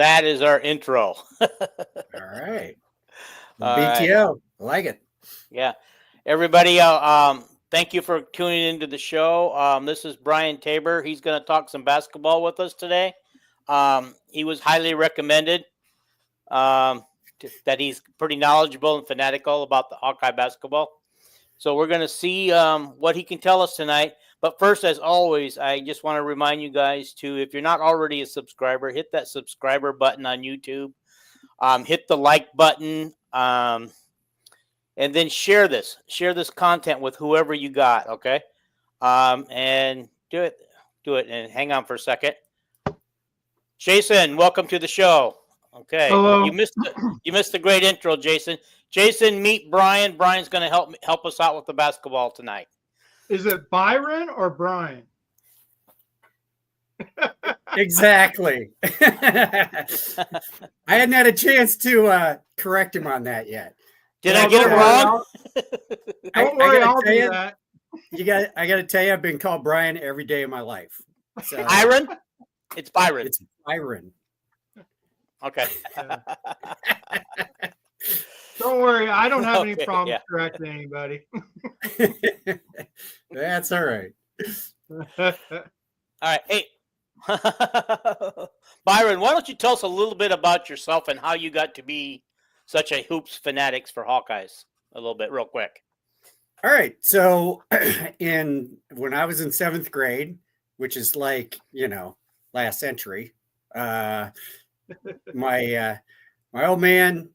that is our intro. All right. All BTO. Right. I like it. Yeah. Everybody, thank you for tuning into the show. This is Brian Tabor. He's going to talk some basketball with us today. He was highly recommended that he's pretty knowledgeable and fanatical about the Hawkeye basketball. So we're going to see what he can tell us tonight. But first, as always, I just want to remind you guys to, if you're not already a subscriber, hit that subscriber button on YouTube. Hit the like button. And then share this content with whoever you got. Okay. And do it. And hang on for a second. Jason, welcome to the show. Okay. Hello. You missed a great intro, Jason. Jason, meet Brian. Brian's going to help us out with the basketball tonight. Is it Byron or Brian? Exactly. I hadn't had a chance to correct him on that yet. Did I get it wrong? Don't worry, I'll do that. I got to tell you, I've been called Brian every day of my life. So, Byron? It's Byron. It's Byron. Okay. Don't worry, I don't have any problems correcting anybody. That's all right. All right. Hey, Byron, why don't you tell us a little bit about yourself and how you got to be such a hoops fanatics for Hawkeyes? A little bit, real quick. All right. So when I was in 7th grade, which is like, last century, my old man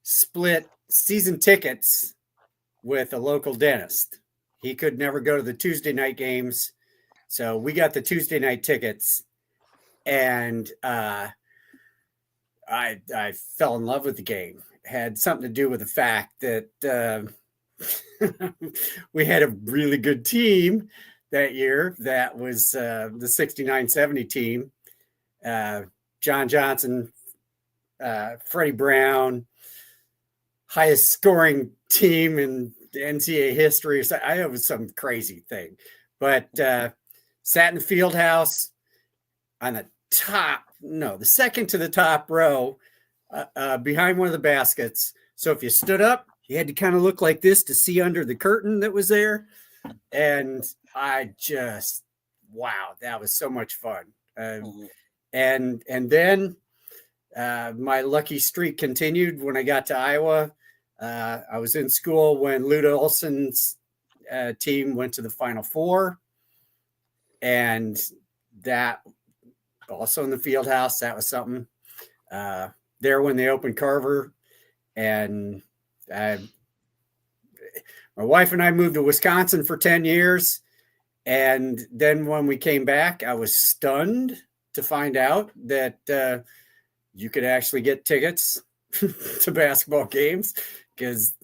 split season tickets with a local dentist. He could never go to the Tuesday night games. So we got the Tuesday night tickets, and I fell in love with the game. It had something to do with the fact that we had a really good team that year. That was the 69-70 team. John Johnson, Freddie Brown, highest scoring team in NCAA history. So it was some crazy thing, but sat in the field house on the second to the top row behind one of the baskets. So if you stood up, you had to kind of look like this to see under the curtain that was there. And I just, wow, that was so much fun. And then my lucky streak continued when I got to Iowa. I was in school when Luda Olson's team went to the Final Four. And that also in the field house, that was something there when they opened Carver. And my wife and I moved to Wisconsin for 10 years. And then when we came back, I was stunned to find out that you could actually get tickets to basketball games, because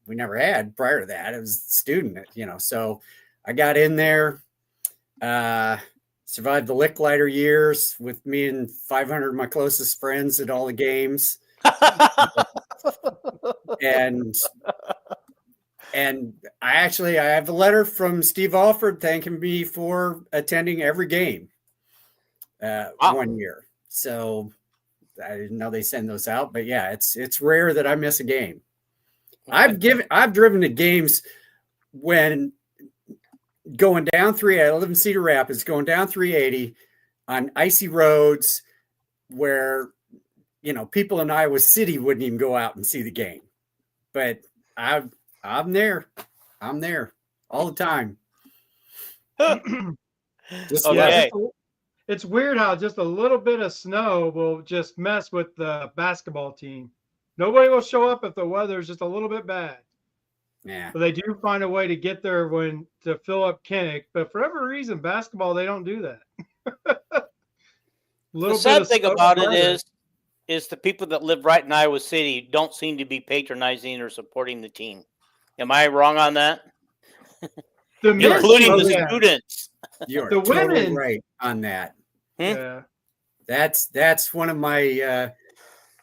we never had prior to that. I was a student, so I got in there, survived the Licklider years with me and 500 of my closest friends at all the games. And I have a letter from Steve Alford thanking me for attending every game 1 year. So I didn't know they send those out, but yeah, it's rare that I miss a game. I've driven to games when going down I live in Cedar Rapids, going down 380 on icy roads where, people in Iowa City wouldn't even go out and see the game. But I'm there all the time. Okay. It's weird how just a little bit of snow will just mess with the basketball team. Nobody will show up if the weather is just a little bit bad. Yeah. But they do find a way to get there to fill up Kinnick. But for every reason, basketball, they don't do that. The sad thing about it is the people that live right in Iowa City don't seem to be patronizing or supporting the team. Am I wrong on that? Including the students. You're totally right on that. Yeah. That's one of my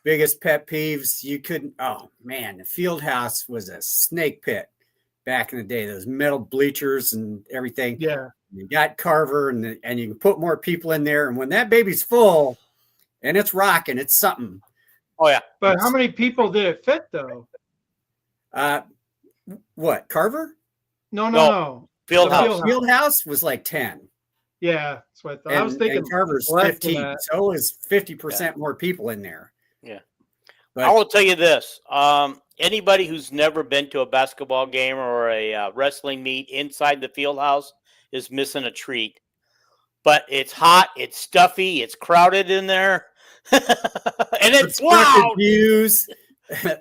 biggest pet peeves. The field house was a snake pit back in the day. Those metal bleachers and everything. Yeah. You got Carver and you can put more people in there. And when that baby's full and it's rocking. It's something. Oh yeah. But how many people did it fit though? What, Carver? No. Field The house. Field house was like 10. Yeah, that's what I thought. I was thinking and Carver's less than 15. that. So it was 50% more people in there. Yeah. But I will tell you this. Anybody who's never been to a basketball game or a wrestling meet inside the field house is missing a treat. But it's hot, it's stuffy, it's crowded in there, and it's loud. Views,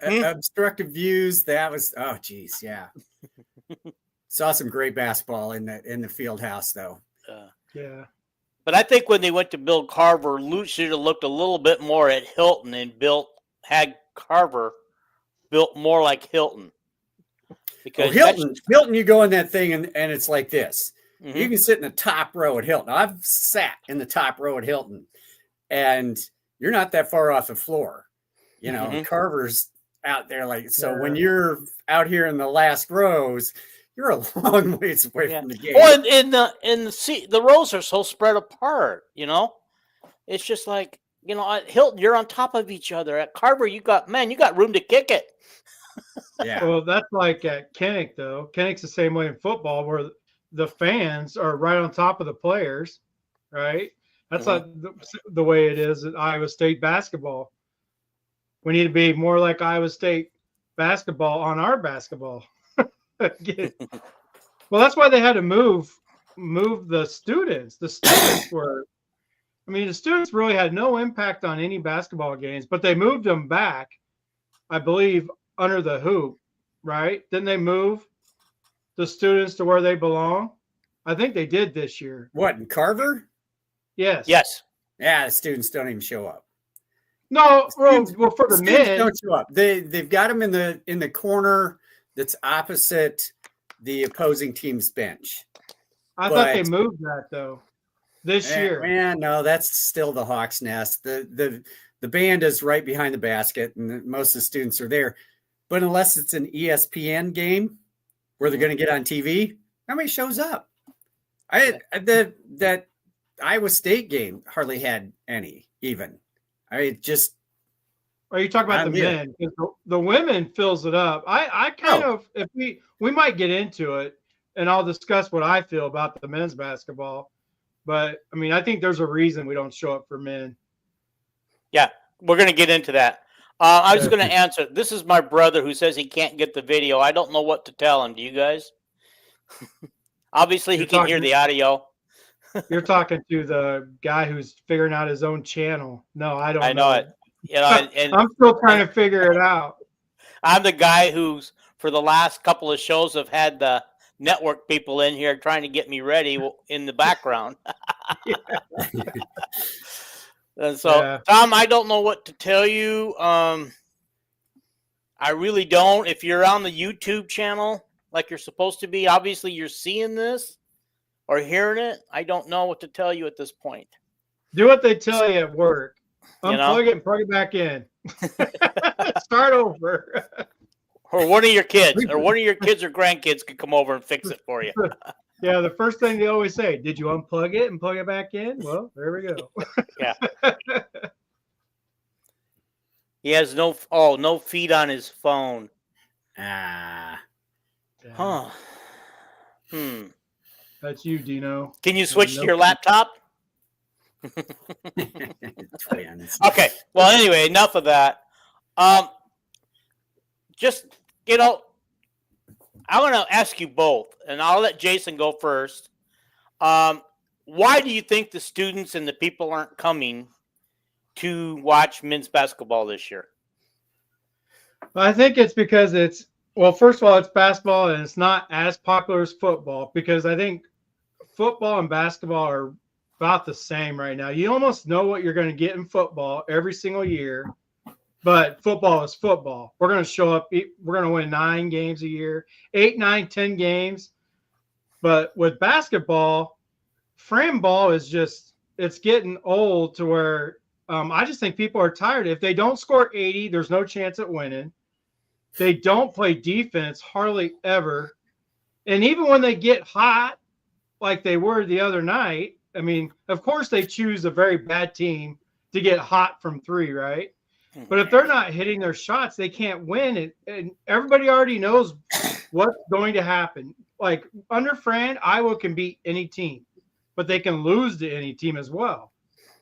obstructive views. That was, oh geez, yeah. Saw some great basketball in the field house though. Yeah. But I think when they went to build Carver, Lute should have looked a little bit more at Hilton and had Carver built more like Hilton. Because Hilton, you go in that thing and it's like this. Mm-hmm. You can sit in the top row at Hilton. I've sat in the top row at Hilton, and you're not that far off the floor. You know, Mm-hmm. Carver's out there like so. Yeah. When you're out here in the last rows, you're a long ways away from the game. Well, in the seat, the rows are so spread apart. You know, it's just like at Hilton, you're on top of each other. At Carver, you got room to kick it. Yeah. Well, that's like at Kinnick though. Kinnick's the same way in football, where the fans are right on top of the players, right? That's not the way it is at Iowa State basketball. We need to be more like Iowa State basketball on our basketball. Well, that's why they had to move the students. The students the students really had no impact on any basketball games, but they moved them back, I believe, under the hoop, right? Didn't they move the students to where they belong? I think they did this year. What, in Carver? Yes. Yeah, the students don't even show up. No, well, for the men, don't show up. They've got them in the corner that's opposite the opposing team's bench. I thought they moved that though this year. Man, no, that's still the Hawk's Nest. The band is right behind the basket, and most of the students are there. But unless it's an ESPN game where they're going to get on TV, nobody shows up. That Iowa State game hardly had any even. Are you talking about the men? The women fills it up. I kind of, if we might get into it, and I'll discuss what I feel about the men's basketball. But I think there's a reason we don't show up for men. Yeah, we're going to get into that. I was going to answer. This is my brother who says he can't get the video. I don't know what to tell him. Do you guys? Obviously, he can hear the audio. You're talking to the guy who's figuring out his own channel. No, I don't know. I know it. And I'm still trying to figure it out. I'm the guy who's, for the last couple of shows, have had the network people in here trying to get me ready in the background. And so, Tom, I don't know what to tell you. I really don't. If you're on the YouTube channel like you're supposed to be, obviously you're seeing this or hearing it. I don't know what to tell you at this point. Do what they tell you at work. Unplug it and plug it back in. Start over. Or one of your kids or grandkids could come over and fix it for you. Yeah, the first thing they always say, did you unplug it and plug it back in? Well, there we go. Yeah. He has no feed on his phone. Huh. That's you, Dino. Can you switch to your laptop? Okay. Well, anyway, enough of that. Just, I want to ask you both, and I'll let Jason go first. Why do you think the students and the people aren't coming to watch men's basketball this year? I think it's because first of all, it's basketball and it's not as popular as football, because I think football and basketball are about the same right now. You almost know what you're going to get in football every single year. But football is football. We're going to show up. We're going to win 9 games a year, 8, 9, 10 games. But with basketball, frame ball is it's getting old to where I just think people are tired. If they don't score 80, there's no chance at winning. They don't play defense hardly ever. And even when they get hot, like they were the other night, of course they choose a very bad team to get hot from three, right? But if they're not hitting their shots, they can't win. And everybody already knows what's going to happen. Like under Fran, Iowa can beat any team, but they can lose to any team as well.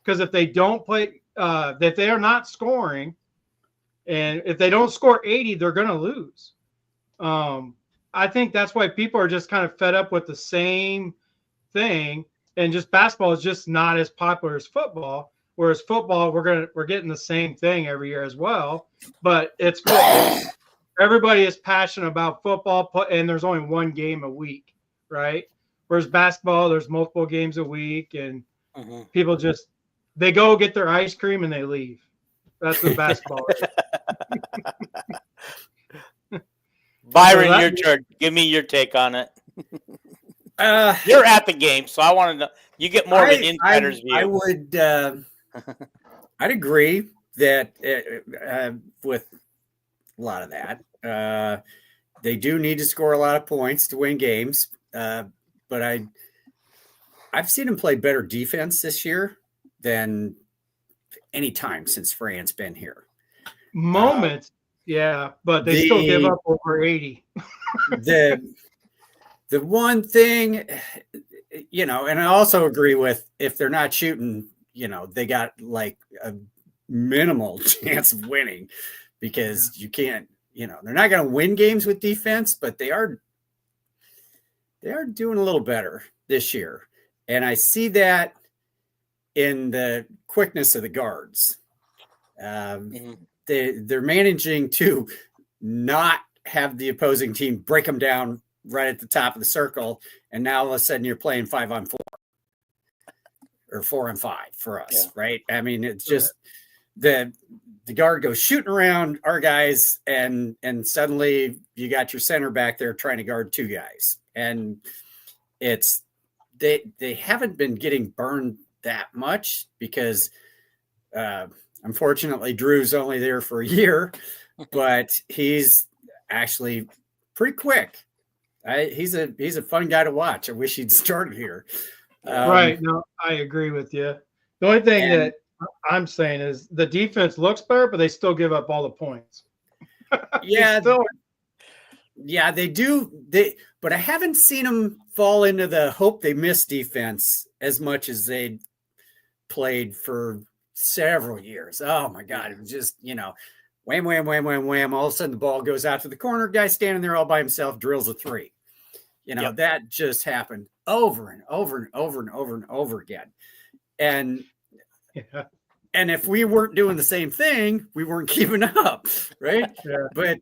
Because if they don't play, if they are not scoring, and if they don't score 80, they're going to lose. I think that's why people are just kind of fed up with the same thing, and just basketball is just not as popular as football. Whereas football, we're getting the same thing every year as well, but it's football. Everybody is passionate about football, and there's only one game a week, right? Whereas basketball, there's multiple games a week, and people just they go get their ice cream and they leave. That's what basketball is. Byron, your turn. Give me your take on it. You're at the game, so I want to know. You get more of an insider's view. I would. I'd agree that with a lot of that. They do need to score a lot of points to win games, but I've seen them play better defense this year than any time since Fran's been here. Moments, yeah, but they still give up over 80. the one thing, and I also agree with if they're not shooting, they got like a minimal chance of winning because you can't, they're not going to win games with defense, but they are doing a little better this year. And I see that in the quickness of the guards. They're managing to not have the opposing team break them down right at the top of the circle. And now all of a sudden you're playing 5-on-4 or 4-on-5 for us. Right. I mean, it's just the guard goes shooting around our guys and suddenly you got your center back there trying to guard two guys. And they haven't been getting burned that much because unfortunately Drew's only there for a year, but he's actually pretty quick. He's a fun guy to watch. I wish he'd started here. Right. No, I agree with you. The only thing that I'm saying is the defense looks better, but they still give up all the points. Yeah. They do. But I haven't seen them fall into the hope they miss defense as much as they played for several years. Oh my God. It was just, wham, wham, wham, wham, wham. All of a sudden the ball goes out to the corner. Guy standing there all by himself, drills a three. That just happened over and over and over and over and over again. And if we weren't doing the same thing, we weren't keeping up. Right. Yeah. But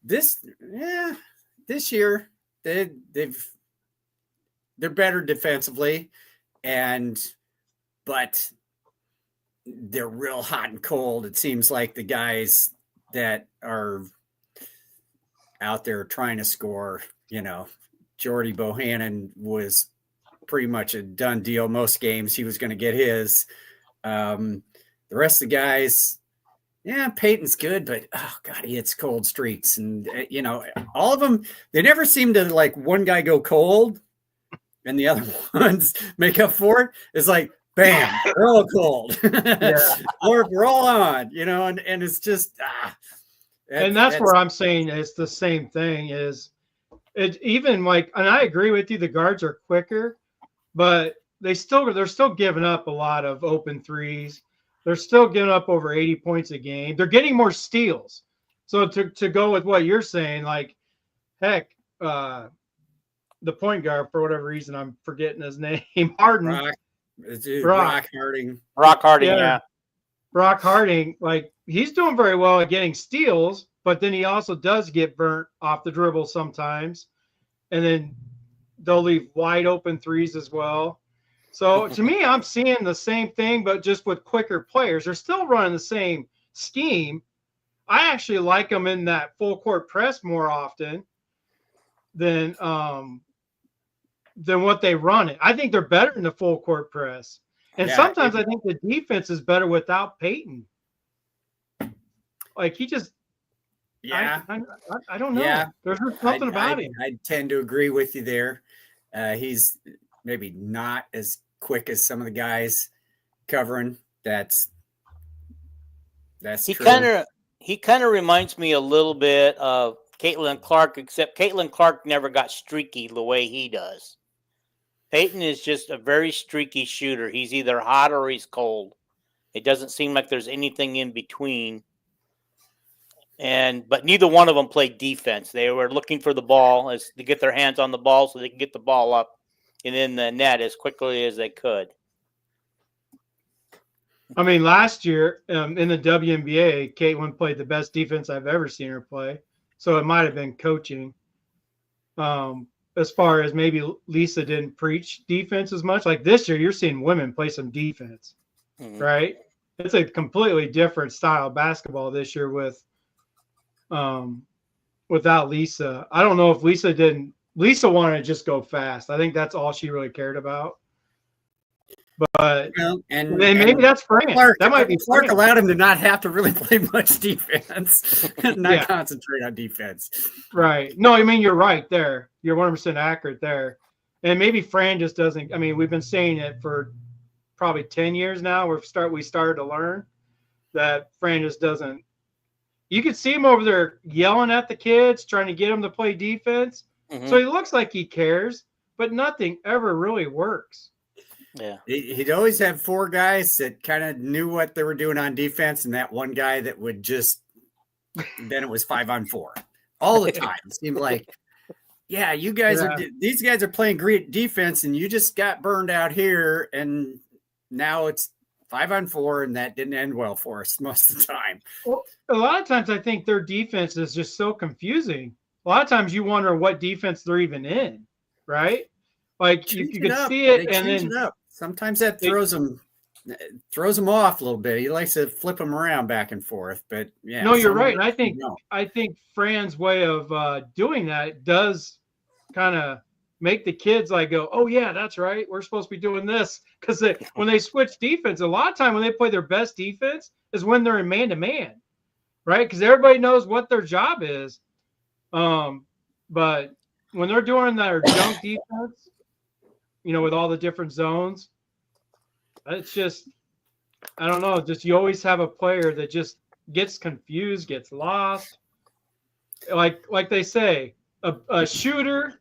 this year they're better defensively but they're real hot and cold. It seems like the guys that are out there trying to score, Jordy Bohannon was pretty much a done deal. Most games he was going to get his. The rest of the guys, Peyton's good, but oh God, he hits cold streaks. And, all of them, they never seem to like one guy go cold and the other ones make up for it. It's like, bam, we're all cold. Or we're all on, and it's just, and that's where I'm saying it's the same thing is it even like, and I agree with you, the guards are quicker, but they're still giving up a lot of open threes. They're still giving up over 80 points a game. They're getting more steals. So to go with what you're saying, like, heck, the point guard, for whatever reason, I'm forgetting his name, Harden. Brock Harding. Brock Harding, yeah. Brock Harding, like, he's doing very well at getting steals, but then he also does get burnt off the dribble sometimes. And then they'll leave wide open threes as well. So to me, I'm seeing the same thing, but just with quicker players. They're still running the same scheme. I actually like them in that full court press more often than what they run it. I think they're better in the full court press. And sometimes I think the defense is better without Peyton. Like he just, I don't know. Yeah. There's something about him. I tend to agree with you there. He's maybe not as quick as some of the guys covering That's He true. kind of reminds me a little bit of Caitlin Clark, except Caitlin Clark never got streaky the way he does. Peyton is just a very streaky shooter. He's either hot or he's cold. It doesn't seem like there's anything in between. But neither one of them played defense. They were looking for the ball to get their hands on the ball so they can get the ball up and in the net as quickly as they could. I mean, last year in the WNBA, Caitlin played the best defense I've ever seen her play. So it might have been coaching. As far as maybe Lisa didn't preach defense as much. Like this year, you're seeing women play some defense, right? It's a completely different style of basketball this year without Lisa. I don't know if Lisa wanted to just go fast. I think that's all she really cared about. But and maybe that's Fran. That might be Clark allowed him to not have to really play much defense, not concentrate on defense. Right. No, I mean, you're right there. You're 100% accurate there. And maybe Fran just doesn't. I mean, we've been saying it for probably 10 years now. We started to learn that Fran just doesn't. You could see him over there yelling at the kids, trying to get them to play defense. So he looks like he cares, but nothing ever really works. Yeah, he'd always have four guys that kind of knew what they were doing on defense, and that one guy that would just. Then it was 5-on-4 all the time. It seemed like, yeah, you guys these guys are playing great defense, and you just got burned out here, and now it's 5-on-4, and that didn't end well for us most of the time. Well, a lot of times I think their defense is just so confusing. A lot of times you wonder what defense they're even in, right? Like you can see it, and then sometimes that throws them off a little bit. He likes to flip them around back and forth, but yeah. No, you're right. And I think Fran's way of doing that does kind of make the kids like go, oh yeah, that's right. We're supposed to be doing this because when they switch defense, a lot of time when they play their best defense is when they're in man-to-man, right? Because everybody knows what their job is. But when they're doing their junk defense, with all the different zones, it's just, I don't know, just you always have a player that just gets confused, gets lost. Like they say, a shooter,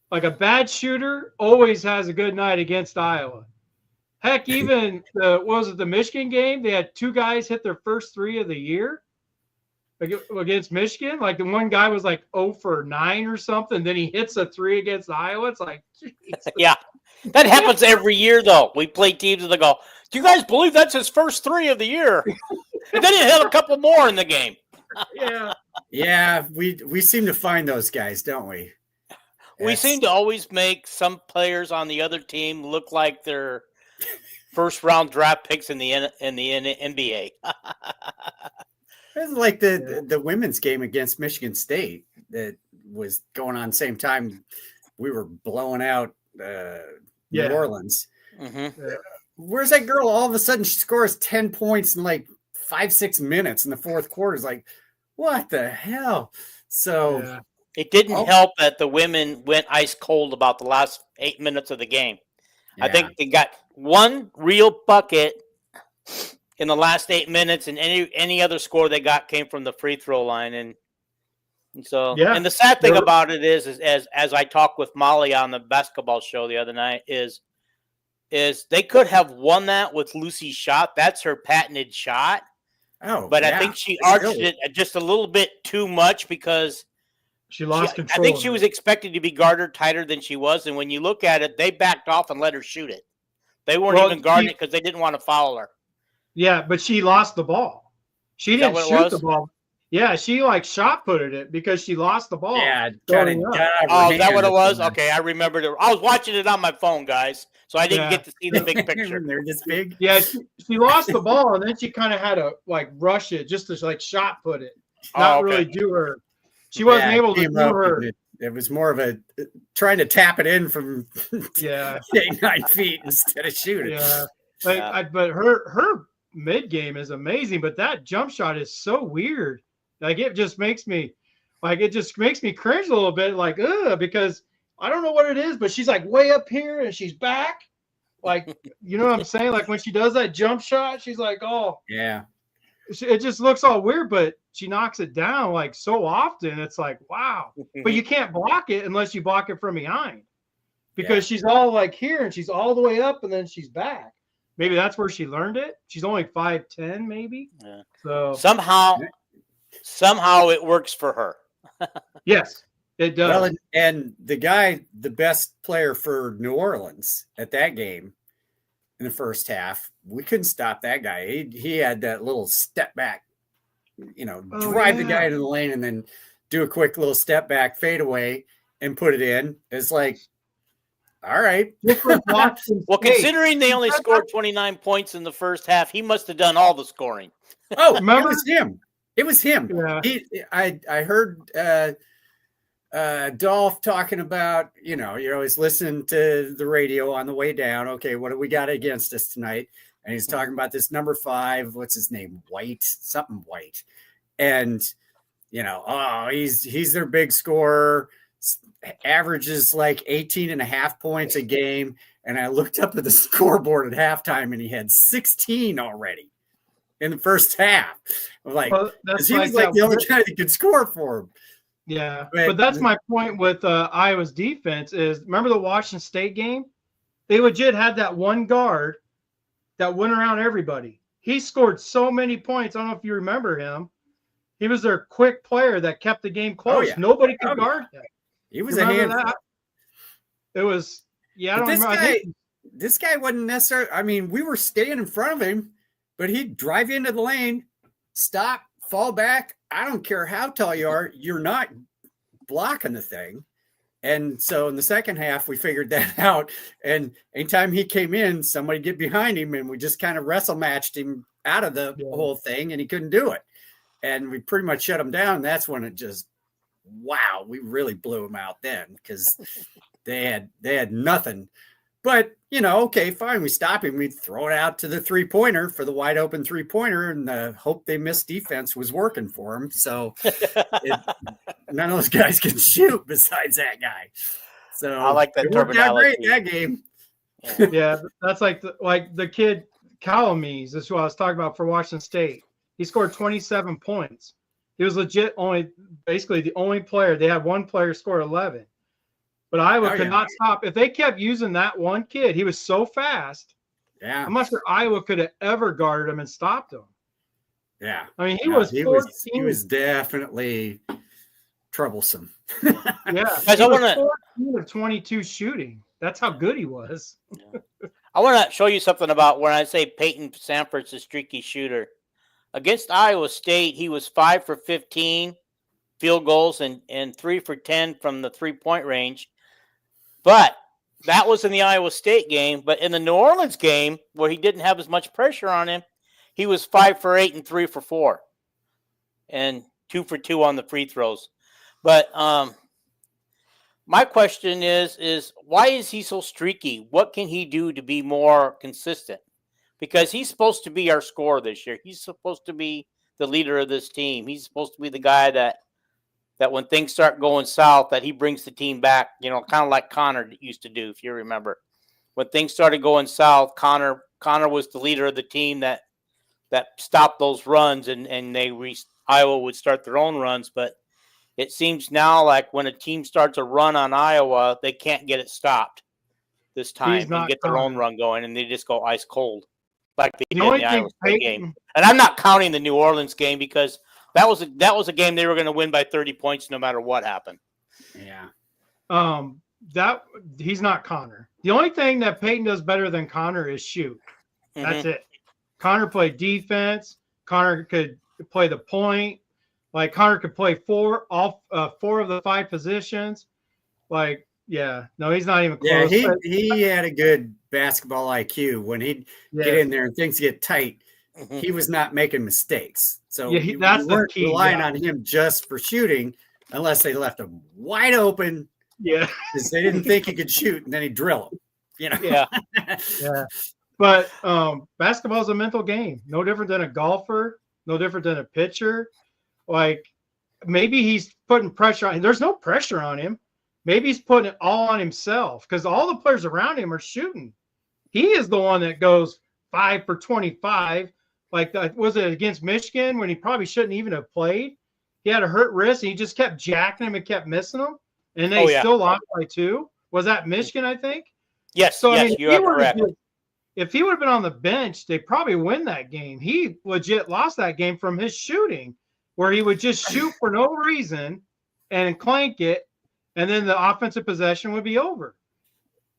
like a bad shooter, always has a good night against Iowa. Heck, even the Michigan game? They had two guys hit their first three of the year against Michigan. Like the one guy was like 0 for 9 or something. Then he hits a 3 against Iowa. It's like, Jesus. Yeah, that happens every year though. We play teams and they go, do you guys believe that's his first 3 of the year? And then he hit a couple more in the game. Yeah, we seem to find those guys, don't we? We seem to always make some players on the other team look like they're first round draft picks in the NBA. It's like the women's game against Michigan State that was going on same time we were blowing out New Orleans. Where's that girl? All of a sudden, she scores 10 points in like 5-6 minutes in the fourth quarter. It's like, what the hell? So it didn't help that the women went ice cold about the last 8 minutes of the game. Yeah. I think they got one real bucket in the last 8 minutes, and any other score they got came from the free throw line. And so, and the sad thing about it is as I talked with Molly on the basketball show the other night, is they could have won that with Lucy's shot. That's her patented shot. But I think she arched it just a little bit too much because she lost control. I think she was expected to be guarded tighter than she was, and when you look at it, they backed off and let her shoot it. They weren't even guarding it because they didn't want to foul her. Yeah, but she lost the ball. She didn't shoot the ball. Yeah, she shot putted it because she lost the ball. Yeah, is that what it was? Okay, I remembered it. I was watching it on my phone, guys, so I didn't get to see the big picture. They're this big. Yeah, she lost the ball, and then she kind of had to rush it just to shot put it, not really do her. She wasn't able to do her. It was more of a trying to tap it in from 8-9 feet instead of shooting. Yeah, but her mid game is amazing, but that jump shot is so weird. It just makes me cringe a little bit, because I don't know what it is, but she's way up here and she's back. like, you know what I'm saying? Like when she does that jump shot, she's like, oh, Yeah. it just looks all weird, but she knocks it down like so often. It's like, wow. But you can't block it unless you block it from behind because she's all like here and she's all the way up and then she's back. Maybe that's where she learned it. She's only 5'10", maybe. Yeah. So somehow it works for her. yes, it does. Well, and the best player for New Orleans at that game in the first half, we couldn't stop that guy. He had that little step back, drive the guy into the lane and then do a quick little step back fadeaway and put it in. It's like, all right. Well, considering they only scored 29 points in the first half, he must have done all the scoring. Oh, remember? It was him. Yeah. I heard Dolph talking about, you're always listening to the radio on the way down. Okay, what do we got against us tonight? And he's talking about this number 5. What's his name? Something White. And, he's their big scorer. Averages like 18 and a half points a game. And I looked up at the scoreboard at halftime and he had 16 already in the first half. I'm like, he was like the only guy that could score for him. Yeah. But that's my point with Iowa's defense is remember the Washington State game? They legit had that one guard that went around everybody. He scored so many points. I don't know if you remember him. He was their quick player that kept the game close. Oh, yeah. Nobody could guard him. He was a handful. It was, I don't remember. This guy wasn't necessarily, I mean, we were staying in front of him, but he'd drive into the lane, stop, fall back. I don't care how tall you are. You're not blocking the thing. And so in the second half, we figured that out. And anytime he came in, somebody get behind him and we just kind of wrestle matched him out of the whole thing and he couldn't do it. And we pretty much shut him down. That's when it just, wow, we really blew them out then because they had nothing. But, okay, fine. We stop him. We throw it out to the 3-pointer for the wide open 3-pointer and the hope they missed defense was working for him. So none of those guys can shoot besides that guy. So I like that terminology. Great, that game. Yeah, that's like the kid Calamise. That's what I was talking about for Washington State. He scored 27 points. He was legit basically the only player. They had one player score 11. But Iowa could not stop. If they kept using that one kid, he was so fast. Yeah. I'm not sure Iowa could have ever guarded him and stopped him. Yeah. I mean, he was definitely troublesome. Yeah. Guys, I want to 22 shooting. That's how good he was. I want to show you something about when I say Peyton Sanford's a streaky shooter. Against Iowa State, he was 5 for 15 field goals and 3 for 10 from the 3-point range. But that was in the Iowa State game. But in the New Orleans game, where he didn't have as much pressure on him, he was 5 for 8 and 3 for 4. And 2 for 2 on the free throws. But my question is why is he so streaky? What can he do to be more consistent? Because he's supposed to be our scorer this year. He's supposed to be the leader of this team. He's supposed to be the guy that when things start going south, that he brings the team back, kind of like Connor used to do, if you remember. When things started going south, Connor was the leader of the team that stopped those runs, and Iowa would start their own runs. But it seems now like when a team starts a run on Iowa, they can't get it stopped this time and get their own run going, and they just go ice cold like they did in the Iowa State game. And I'm not counting the New Orleans game because that was a game they were going to win by 30 points no matter what happened. Yeah. He's not Connor. The only thing that Peyton does better than Connor is shoot. That's it. Connor played defense. Connor could play the point. Like Connor could play 4 of the 5 positions. Like, no, he's not even close. Yeah, he had a good basketball IQ when he'd get in there and things get tight. He was not making mistakes. So that's the key. Relying on him just for shooting, unless they left him wide open. Yeah, because they didn't think he could shoot, and then he'd drill him. Yeah. But basketball is a mental game. No different than a golfer. No different than a pitcher. Like maybe he's putting pressure on him. There's no pressure on him. Maybe he's putting it all on himself because all the players around him are shooting. He is the one that goes 5 for 25. Like, was it against Michigan when he probably shouldn't even have played? He had a hurt wrist and he just kept jacking him and kept missing him. And they still lost by 2. Was that Michigan, I think? Yes, So, yes, I mean, you are correct. If he would have been on the bench, they probably win that game. He legit lost that game from his shooting, where he would just shoot for no reason and clank it, and then the offensive possession would be over.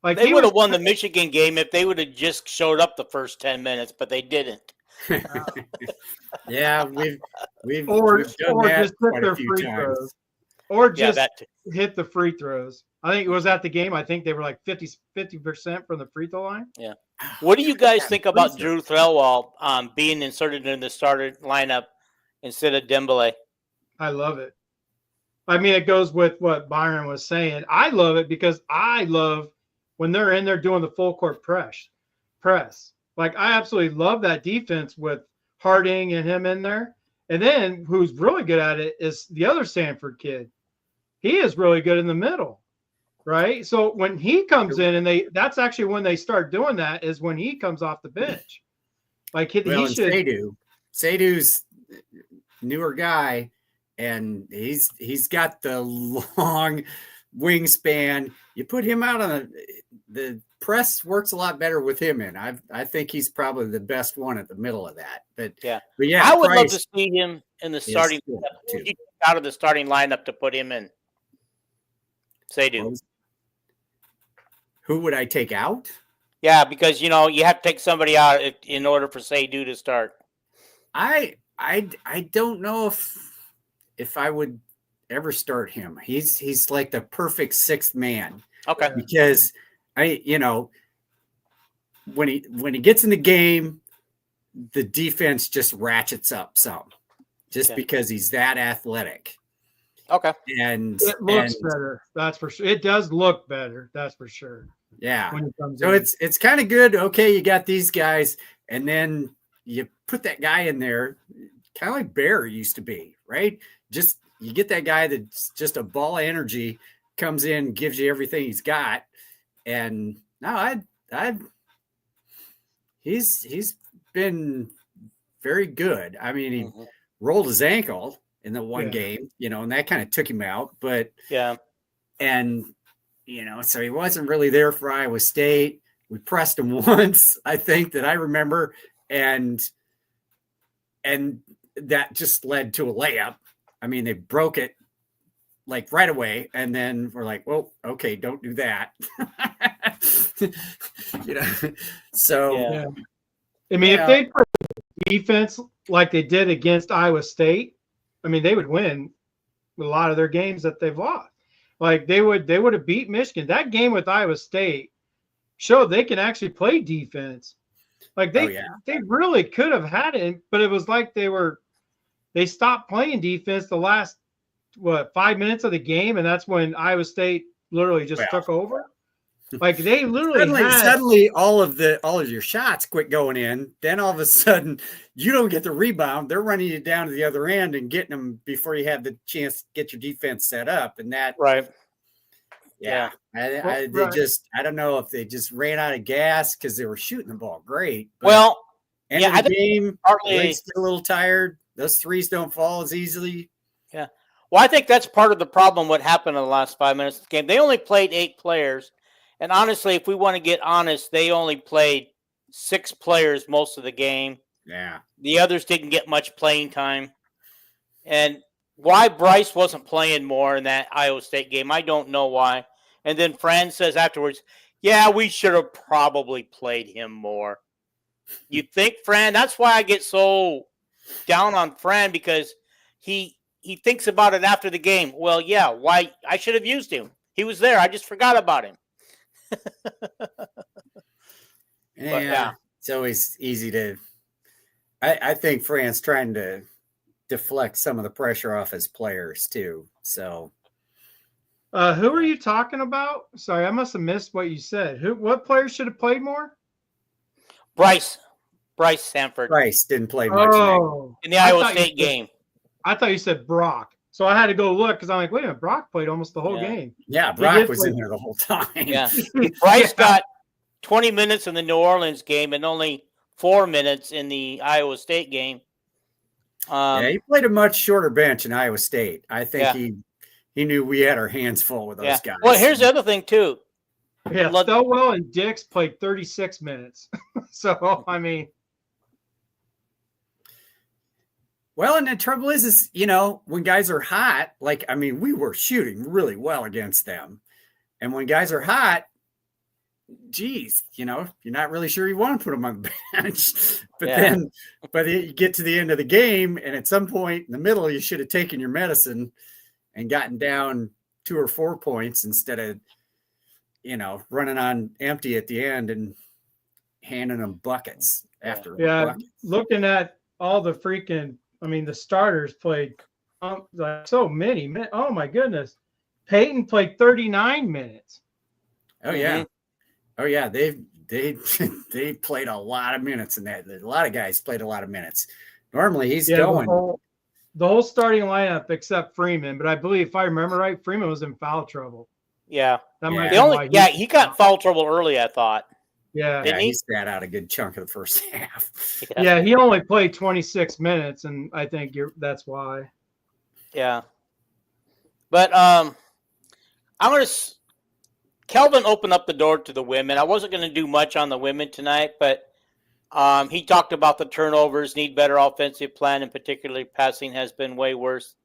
Like, they would have won the Michigan game if they would have just showed up the first 10 minutes, but they didn't. Yeah, we've or done or that just hit quite their a few free times. throws, or just that hit the free throws. I think it was at the game. I think they were like 50% from the free throw line. Yeah. What do you guys think about Drew Threlwall being inserted in the starter lineup instead of Dembele? I love it. I mean, it goes with what Byron was saying. I love it because I love when they're in there doing the full court press. Like, I absolutely love that defense with Harding and him in there. And then who's really good at it is the other Sanford kid. He is really good in the middle, right? So when he comes in, and that's actually when they start doing that, is when he comes off the bench. Like, he should. Seydu's newer guy, and he's got the long wingspan. You put him out on the press works a lot better with him in. I think he's probably the best one at the middle of that. But yeah, I would love to see him in the starting out of the starting lineup to put him in. Seydu. Who would I take out? Yeah, because you have to take somebody out in order for Seydu to start. I don't know if I would ever start him. He's like the perfect sixth man. Okay. Because when he gets in the game, the defense just ratchets up some, because he's that athletic. Okay. And it looks better. That's for sure. It does look better. That's for sure. Yeah. So it's kind of good. Okay, you got these guys, and then you put that guy in there, kind of like Bear used to be, right? Just you get that guy that's just a ball of energy, comes in, gives you everything he's got, and no, he's been very good. I mean, he rolled his ankle in the one game, and that kind of took him out. But and so he wasn't really there for Iowa State. We pressed him once, I think, that I remember, and that just led to a layup. I mean, they broke it like right away, and then we're like, well, okay, don't do that. So I mean, if they put defense like they did against Iowa State, I mean, they would win a lot of their games that they've lost. Like, they would have beat Michigan. That game with Iowa State showed they can actually play defense. Like, they really could have had it, but it was like they stopped playing defense the last 5 minutes of the game, and that's when Iowa State literally just took over. Like, they literally suddenly all of your shots quit going in. Then all of a sudden you don't get the rebound. They're running you down to the other end and getting them before you have the chance to get your defense set up. And that right. Yeah. I don't know if they just ran out of gas because they were shooting the ball great. Well, end of the game, legs get a little tired. Those threes don't fall as easily. Yeah. Well, I think that's part of the problem. What happened in the last 5 minutes of the game? They only played 8 players. And honestly, if we want to get honest, they only played 6 players most of the game. Yeah. The others didn't get much playing time. And why Bryce wasn't playing more in that Iowa State game, I don't know why. And then Fran says afterwards, yeah, we should have probably played him more. You think, Fran? That's why I get so down on Fran, because he thinks about it after the game. Well, yeah, why? I should have used him. He was there. I just forgot about him. It's always easy to I think Fran's trying to deflect some of the pressure off his players too. So who are you talking about? Sorry, I must have missed what you said. What players should have played more? Bryce Sanford. Bryce didn't play much in the Iowa State game. I thought you said Brock. So I had to go look because I'm like, wait a minute, Brock played almost the whole game. Yeah, Brock was in there the whole time. Yeah. Bryce got 20 minutes in the New Orleans game and only 4 minutes in the Iowa State game. Yeah, he played a much shorter bench in Iowa State. I think Yeah. he knew we had our hands full with those guys. Well, here's the other thing too. Yeah, Stowell and Dix played 36 minutes. So, I mean. Well, and the trouble is, when guys are hot, we were shooting really well against them. And when guys are hot, geez, you're not really sure you want to put them on the bench. But you get to the end of the game, and at some point in the middle, you should have taken your medicine and gotten down 2 or 4 points instead of, running on empty at the end and handing them buckets after buckets. Looking at all the the starters played so many minutes. Oh my goodness. Peyton played 39 minutes. Oh yeah. Oh yeah. They played a lot of minutes in that. A lot of guys played a lot of minutes. Normally he's going. The whole starting lineup except Freeman, but I believe if I remember right, Freeman was in foul trouble. Yeah. He got foul trouble early, I thought. Yeah. He sat out a good chunk of the first half. Yeah, he only played 26 minutes, and I think that's why. Yeah. But Kelvin opened up the door to the women. I wasn't going to do much on the women tonight, but he talked about the turnovers, need better offensive plan, and particularly passing has been way worse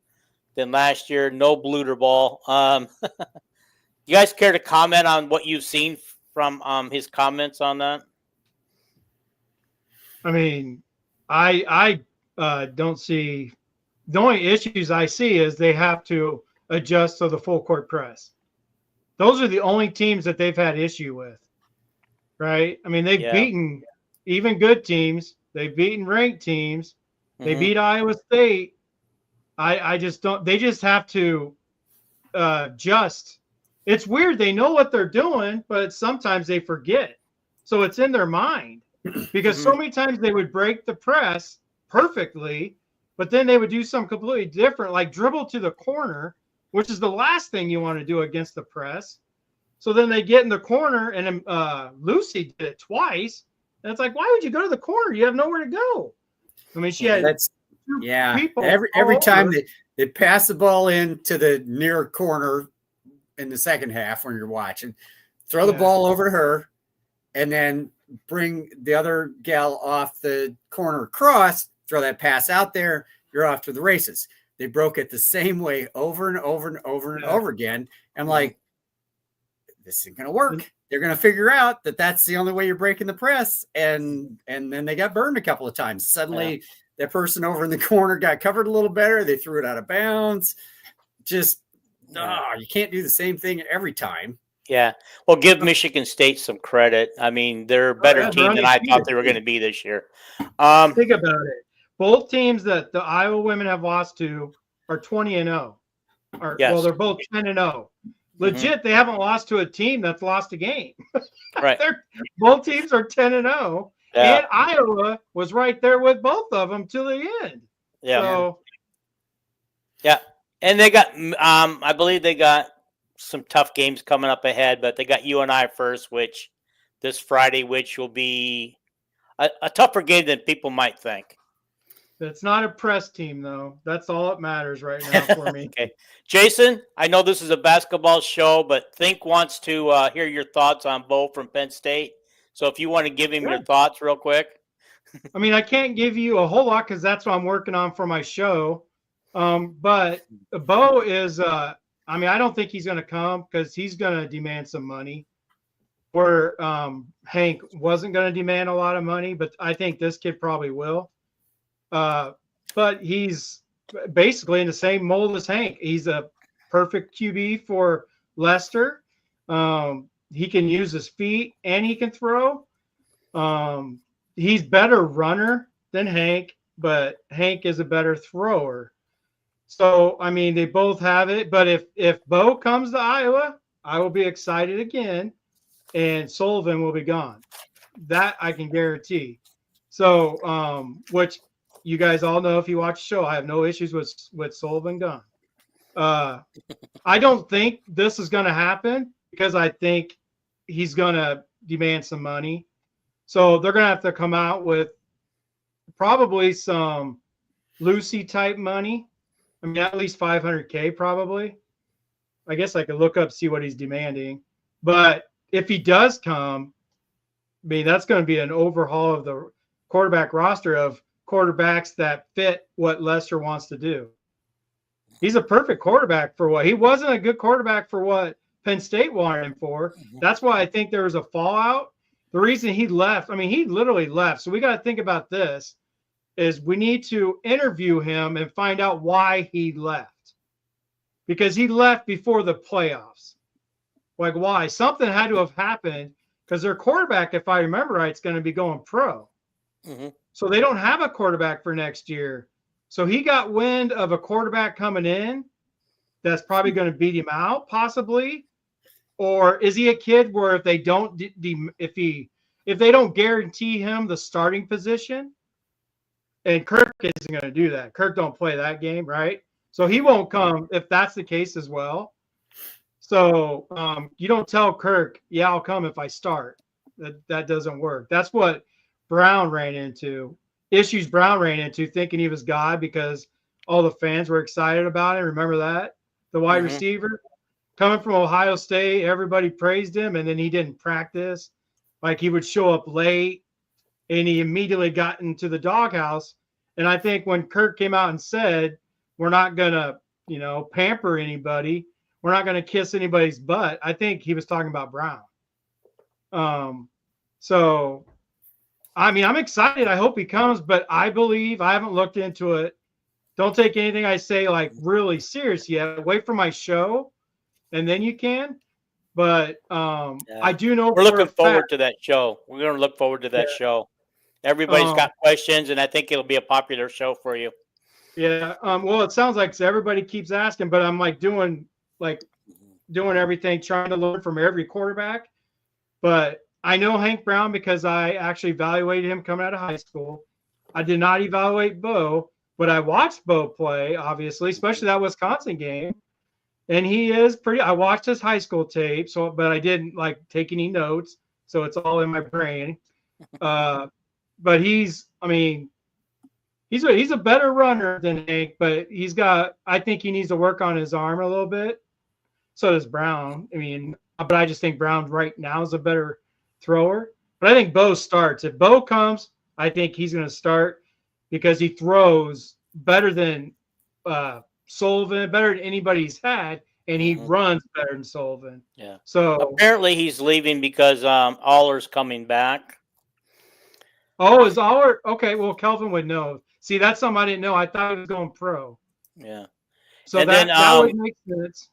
than last year. No Bluter ball. You guys care to comment on what you've seen from his comments on that? I mean, I don't see – the only issues I see is they have to adjust to the full court press. Those are the only teams that they've had issue with, right? I mean, they've beaten even good teams. They've beaten ranked teams. They beat Iowa State. I just don't – they just have to adjust. It's weird. They know what they're doing, but sometimes they forget. So it's in their mind because so many times they would break the press perfectly, but then they would do something completely different, like dribble to the corner, which is the last thing you want to do against the press. So then they get in the corner, and Lucy did it twice. And it's like, why would you go to the corner? You have nowhere to go. I mean, she had people every time they pass the ball into the near corner in the second half when you're watching, throw the ball over to her, and then bring the other gal off the corner across, throw that pass out there, you're off to the races. They broke it the same way over and over and over and over again. I'm like, this isn't going to work. They're going to figure out that that's the only way you're breaking the press. And then they got burned a couple of times. Suddenly that person over in the corner got covered a little better. They threw it out of bounds. You can't do the same thing every time. Yeah. Well, give Michigan State some credit. I mean, they're a better team than I thought they were going to be this year. Think about it. Both teams that the Iowa women have lost to are 20-0. Well, they're both 10-0. Legit, they haven't lost to a team that's lost a game. Right. Both teams are 10-0. Yeah. And Iowa was right there with both of them to the end. Yeah. So, yeah. And they got, I believe they got some tough games coming up ahead, but they got UNI first, this Friday, which will be a tougher game than people might think. It's not a press team, though. That's all that matters right now for me. Okay. Jason, I know this is a basketball show, but Think wants to hear your thoughts on Bo from Penn State. So if you want to give him your thoughts real quick. I mean, I can't give you a whole lot because that's what I'm working on for my show. But Bo is, I don't think he's going to come because he's going to demand some money. Where Hank wasn't going to demand a lot of money, but I think this kid probably will. But he's basically in the same mold as Hank. He's a perfect QB for Leicester. He can use his feet and he can throw. He's better runner than Hank, but Hank is a better thrower. So, I mean, they both have it. But if Bo comes to Iowa, I will be excited again, and Sullivan will be gone. That I can guarantee. So, which you guys all know if you watch the show, I have no issues with Sullivan gone. I don't think this is going to happen because I think he's going to demand some money. So they're going to have to come out with probably some Lucy type money. I mean, at least $500K probably. I guess I could look up, see what he's demanding. But if he does come, I mean, that's going to be an overhaul of the quarterback roster of quarterbacks that fit what Lester wants to do. He's a perfect quarterback for what he wasn't a good quarterback for what Penn State wanted him for. That's why I think there was a fallout. The reason he left, I mean, he literally left. So we got to think about this is we need to interview him and find out why he left. Because he left before the playoffs. Like why? Something had to have happened because their quarterback, if I remember right, is going to be going pro. Mm-hmm. So they don't have a quarterback for next year. So he got wind of a quarterback coming in that's probably going to beat him out, possibly. Or is he a kid where if they don't if they don't guarantee him the starting position, and Kirk isn't going to do that. Kirk don't play that game, right? So he won't come if that's the case as well. So you don't tell Kirk, yeah, I'll come if I start. That doesn't work. That's what Brown ran into. Issues Brown ran into thinking he was God because all the fans were excited about it. Remember that? The wide receiver coming from Ohio State, everybody praised him, and then he didn't practice. Like he would show up late, and he immediately got into the doghouse. And I think when Kirk came out and said, we're not going to, pamper anybody, we're not going to kiss anybody's butt, I think he was talking about Brown. So, I mean, I'm excited. I hope he comes, but I believe I haven't looked into it. Don't take anything I say like really serious yet. Wait for my show, and then you can. But I do know we're looking forward to that show. We're going to look forward to that show. Everybody's got questions, and I think it'll be a popular show for you. Yeah. Well, it sounds like everybody keeps asking, but I'm doing everything, trying to learn from every quarterback. But I know Hank Brown because I actually evaluated him coming out of high school. I did not evaluate Bo, but I watched Bo play, obviously, especially that Wisconsin game. And he is I watched his high school tape, but I didn't take any notes. So it's all in my brain. But he's a better runner than Hank, but I think he needs to work on his arm a little bit. So does Brown. But I just think Brown right now is a better thrower. But I think Bo starts. If Bo comes, I think he's going to start because he throws better than Sullivan, better than anybody's had, and he runs better than Sullivan. Yeah. So apparently he's leaving because Aller's coming back. Oh, is Aller okay? Well, Kelvin would know. See, that's something I didn't know. I thought he was going pro. Yeah. So and that would make sense.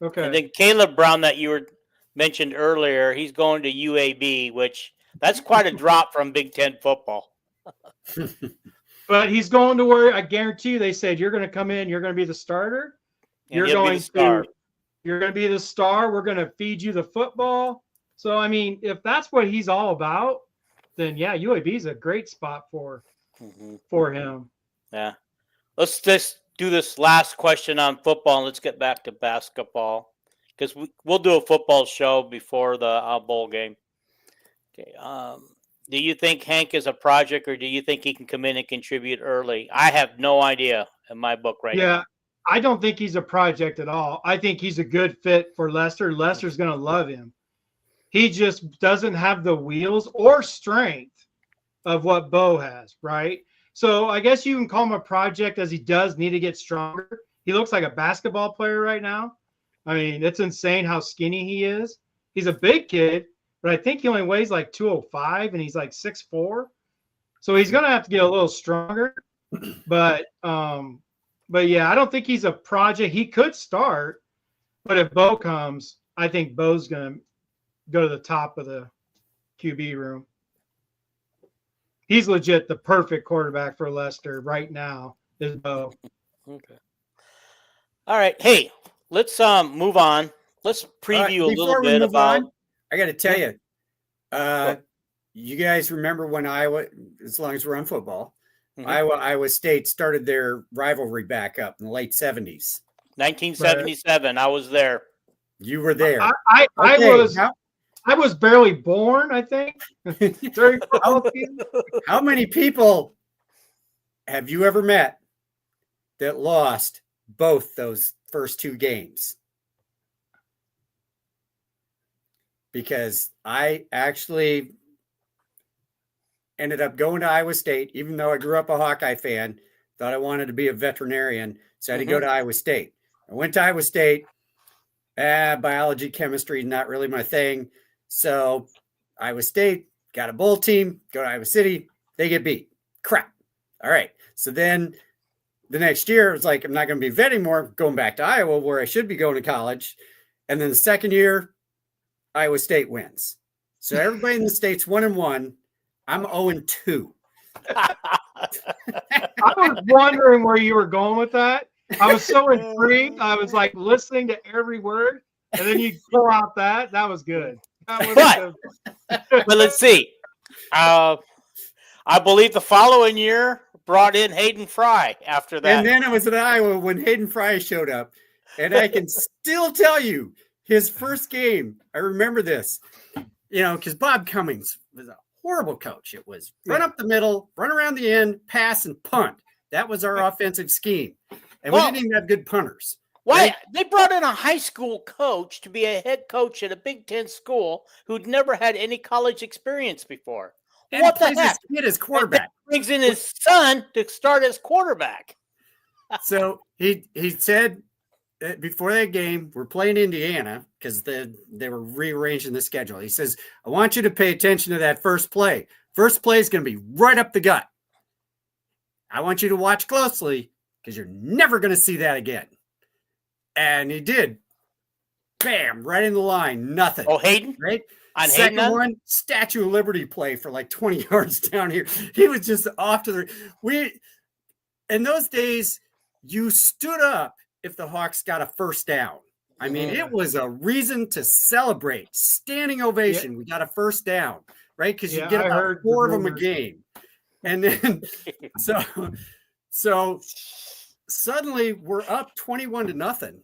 Okay. And then Caleb Brown that you were mentioned earlier, he's going to UAB, which that's quite a drop from Big Ten football. But he's going to where I guarantee you they said you're going to come in, you're going to be the starter. You're going to be the star. We're going to feed you the football. So if that's what he's all about, then yeah, UAB is a great spot for him. Yeah. Let's just do this last question on football, and let's get back to basketball because we'll do a football show before the bowl game. Okay. Do you think Hank is a project, or do you think he can come in and contribute early? I have no idea in my book right now. Yeah, I don't think he's a project at all. I think he's a good fit for Lester. Lester's going to love him. He just doesn't have the wheels or strength of what Bo has, right? So I guess you can call him a project as he does need to get stronger. He looks like a basketball player right now. It's insane how skinny he is. He's a big kid, but I think he only weighs 205 and he's 6'4". So he's going to have to get a little stronger. But yeah, I don't think he's a project. He could start, but if Bo comes, I think Bo's going to go to the top of the QB room. He's legit the perfect quarterback for Lester right now is Bo. Okay. All right. Hey, let's move on. Let's preview a little bit about. I got to tell you, you guys remember when Iowa, as long as we're on football, Iowa State started their rivalry back up in the late 70s. 1977. I was there. You were there. I was. I was barely born, I think. During football season. How many people have you ever met that lost both those first two games? Because I actually ended up going to Iowa State, even though I grew up a Hawkeye fan, thought I wanted to be a veterinarian, so I had to go to Iowa State. I went to Iowa State. Biology, chemistry, not really my thing. So Iowa State got a bowl team, go to Iowa City, they get beat. Crap. All right. So then the next year, it was like, I'm not going to be vet anymore, going back to Iowa where I should be going to college. And then the second year, Iowa State wins. So everybody in the state's 1-1. I'm 0-2. I was wondering where you were going with that. I was so intrigued. I was like listening to every word, and then you pull out that. That was good. That was but let's see. I believe the following year brought in Hayden Fry after that. And then I was in Iowa when Hayden Fry showed up. And I can still tell you his first game. I remember this, because Bob Cummings was a horrible coach. It was run up the middle, run around the end, pass, and punt. That was our offensive scheme. And we didn't even have good punters. Why? Right? They brought in a high school coach to be a head coach at a Big Ten school who'd never had any college experience before. And What the plays heck? his kid as quarterback. Brings in his son to start as quarterback. So he said that before that game, we're playing Indiana because they were rearranging the schedule. He says, I want you to pay attention to that first play. First play is going to be right up the gut. I want you to watch closely because you're never going to see that again. And he did. Bam, right in the line. Nothing. Oh, Hayden? Right? On Second Hayden? one, Statue of Liberty play for like 20 yards down here. He was just off to in those days, you stood up if the Hawks got a first down. I mean, it was a reason to celebrate. Standing ovation. Yeah. We got a first down, right? Because you get about 4 of them a game. And then so suddenly we're up 21-0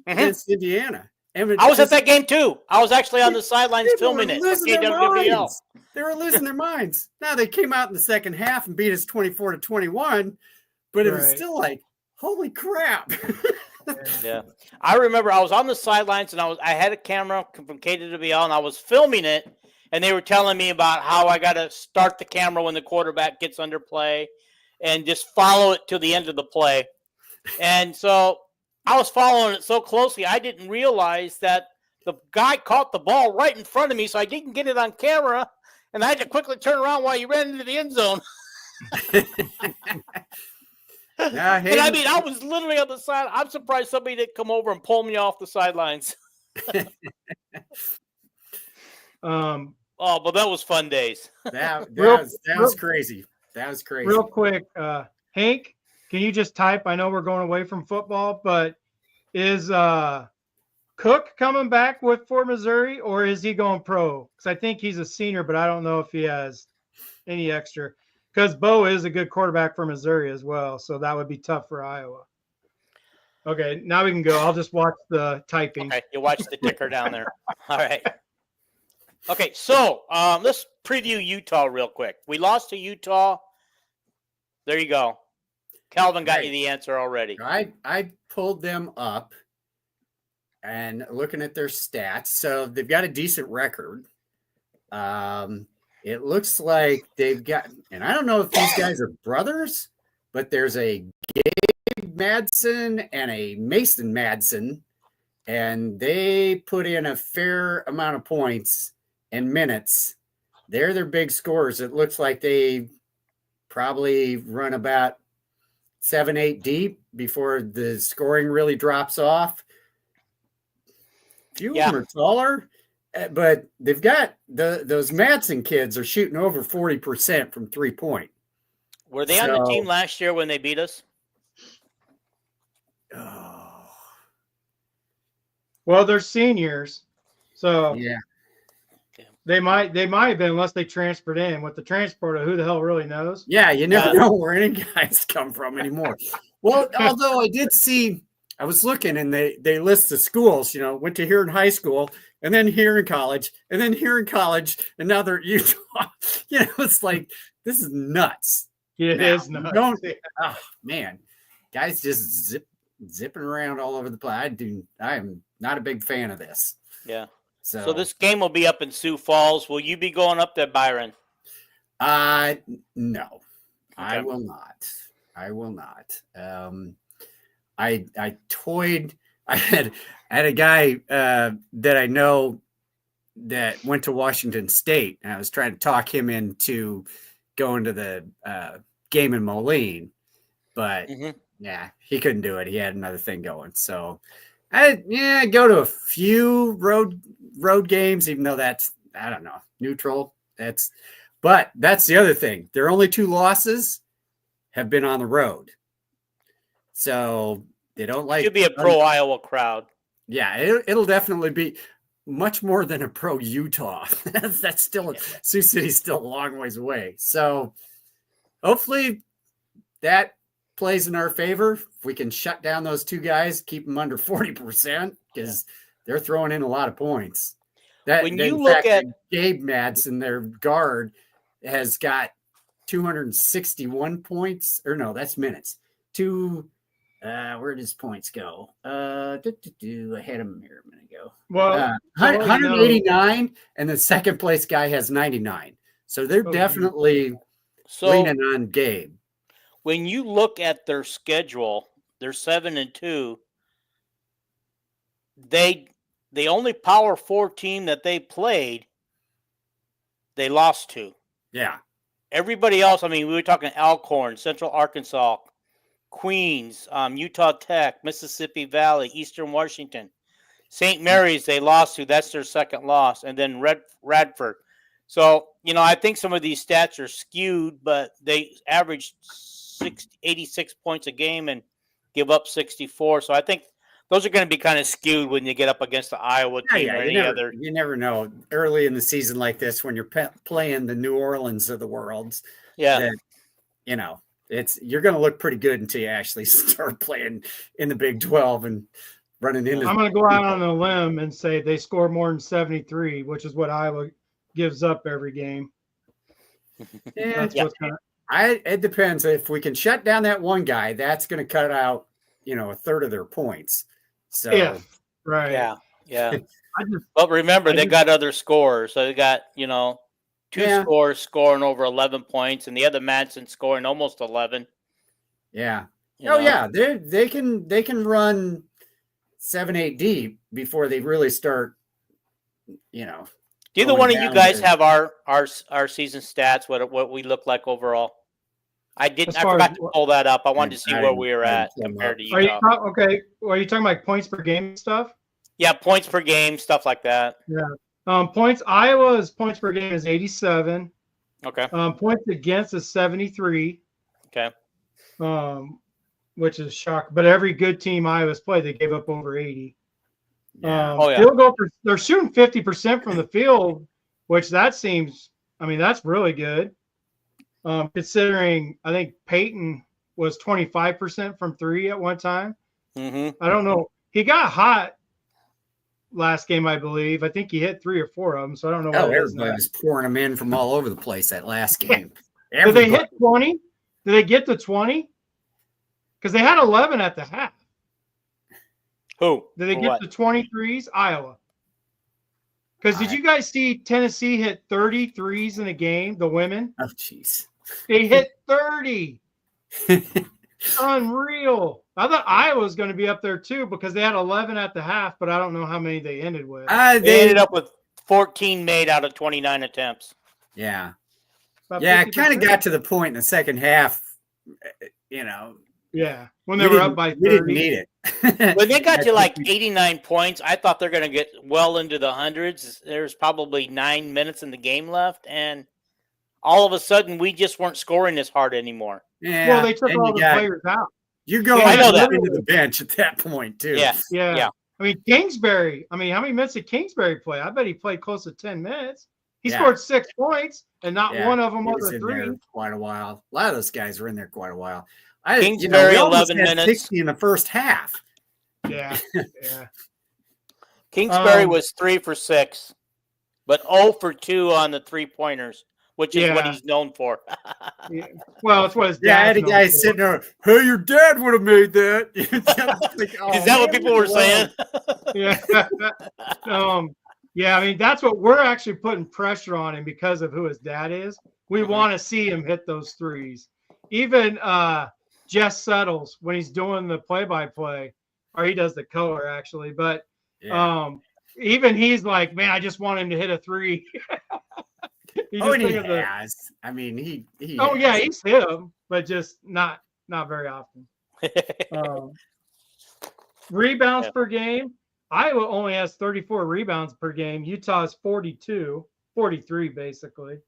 against Indiana. And I was at that game too. I was actually on the sidelines filming it. They were losing their minds. Now they came out in the second half and beat us 24-21, but it was still like, holy crap. Yeah. I remember I was on the sidelines and I had a camera from KWL and I was filming it. And they were telling me about how I got to start the camera when the quarterback gets under play and just follow it to the end of the play. And so I was following it so closely, I didn't realize that the guy caught the ball right in front of me, so I didn't get it on camera. And I had to quickly turn around while he ran into the end zone. And I mean, I was literally on the side. I'm surprised somebody didn't come over and pull me off the sidelines. Oh, but that was fun days. That was crazy. That was crazy. Real quick, Hank, can you just type? I know we're going away from football, but is Cook coming back for Missouri, or is he going pro? Because I think he's a senior, but I don't know if he has any extra. Because Bo is a good quarterback for Missouri as well, so that would be tough for Iowa. Okay, now we can go. I'll just watch the typing. Okay, you watch the ticker down there. All right. Okay, so let's preview Utah real quick. We lost to Utah. There you go. Calvin got you the answer already. I pulled them up and looking at their stats. So they've got a decent record. It looks like they've got, and I don't know if these guys are brothers, but there's a Gabe Madsen and a Mason Madsen, and they put in a fair amount of points and minutes. They're their big scorers. It looks like they probably run about 7-8 deep before the scoring really drops off. A few of them are taller, but they've got those Madsen kids are shooting over 40% from 3-point. Were they on the team last year when they beat us? Oh. Well, they're seniors, so yeah. They might have been, unless they transferred in. With the transporter, who the hell really knows? Yeah, you never know where any guys come from anymore. Well, although I I was looking, and they list the schools. Went to here in high school, and then here in college, and then here in college, and now they're at Utah. It's like this is nuts. It is nuts. Oh man, guys just zipping around all over the place. I am not a big fan of this. Yeah. So this game will be up in Sioux Falls. Will you be going up there, Byron? No, okay. I will not. I toyed. I had a guy that I know that went to Washington State, and I was trying to talk him into going to the game in Moline, but yeah, he couldn't do it. He had another thing going. So I go to a few road games, even though that's, I don't know, neutral. But that's the other thing. Their only 2 losses have been on the road. So they don't like. Should be a pro Iowa crowd. Yeah, it'll definitely be much more than a pro Utah. That's still Sioux City's still a long ways away. So hopefully that plays in our favor. If we can shut down those 2 guys, keep them under 40%, because they're throwing in a lot of points. When you look at Gabe Madsen, their guard, has got 261 points, or no, that's minutes. Where does points go? I had him here a minute ago. Well, 189, and the second place guy has 99. So they're definitely leaning on Gabe. When you look at their schedule, they're 7-2. The only Power 4 team that they played, they lost to. Yeah. Everybody else, I mean, we were talking Alcorn, Central Arkansas, Queens, Utah Tech, Mississippi Valley, Eastern Washington. St. Mary's, they lost to. That's their second loss. And then Radford. So, I think some of these stats are skewed, but they average 86 points a game and give up 64. So I think those are going to be kind of skewed when you get up against the Iowa team or any other. You never know early in the season like this when you're playing the New Orleans of the world. Yeah. You're going to look pretty good until you actually start playing in the Big 12 and running into. I'm going to go out on a limb and say they score more than 73, which is what Iowa gives up every game. It depends. If we can shut down that one guy, that's going to cut out, a third of their points. So right. Yeah. But remember, they got other scorers. So they got, 2 scores scoring over 11 points, and the other Madsen scoring almost 11. Yeah. Yeah. They can run 7-8 deep before they really start. Do either one of you guys have our season stats? What we look like overall? I forgot to pull that up. I wanted to see where we were at compared to Utah. Are you talking about points per game stuff? Yeah, points per game, stuff like that. Yeah. Iowa's points per game is 87. Okay. Points against is 73. Okay. Which is shocking. But every good team Iowa's played, they gave up over 80. Yeah. Field goal, they're shooting 50% from the field, which that's really good. Considering I think Peyton was 25% from 3 at one time. Mm-hmm. I don't know. He got hot last game, I believe. I think he hit 3 or 4 of them, so I don't know. Everybody was pouring them in from all over the place that last game. Did they hit 20? Did they get to 20? Because they had 11 at the half. Who? Did they get to 23s? Iowa. Because did you guys see Tennessee hit 33s in a game, the women? Oh, jeez. They hit 30. Unreal. I thought Iowa was going to be up there too because they had 11 at the half, but I don't know how many they ended with. They ended up with 14 made out of 29 attempts. Yeah. It kind of got to the point in the second half, Yeah, when they were up by 30. We didn't need it. When they got to like 89 points, I thought they're going to get well into the hundreds. There's probably 9 minutes in the game left, and all of a sudden, we just weren't scoring as hard anymore. Yeah. Well, they took all the players out. You go into the bench at that point, too. Yeah. I mean, Kingsbury. How many minutes did Kingsbury play? I bet he played close to 10 minutes. He scored 6 points, and not one of them was a 3. Quite a while. A lot of those guys were in there quite a while. Kingsbury, 11 had minutes. 60 in the first half. Yeah, yeah. Kingsbury was 3 for 6, but 0 for 2 on the 3-pointers, which is what Yeah. he's known for. Yeah. Well, it's what his Yeah, I dad's had a known guy for. sitting there, hey, your dad would have made that. Like, oh, Is that what man, people were wow. saying? Yeah. Yeah, I mean, that's what we're actually putting pressure on him because of who his dad is. We Mhm. want to see him hit those threes. Even Jess Settles, when he's doing the play-by-play, or he does the color actually, but Yeah. even he's like, man, I just want him to hit a three. He Oh, just and he think of the, has. I mean, he oh yeah, has. he's hit them, but just not very often. Rebounds Yeah. per game. Iowa only has 34 rebounds per game. Utah's 42, 43 basically.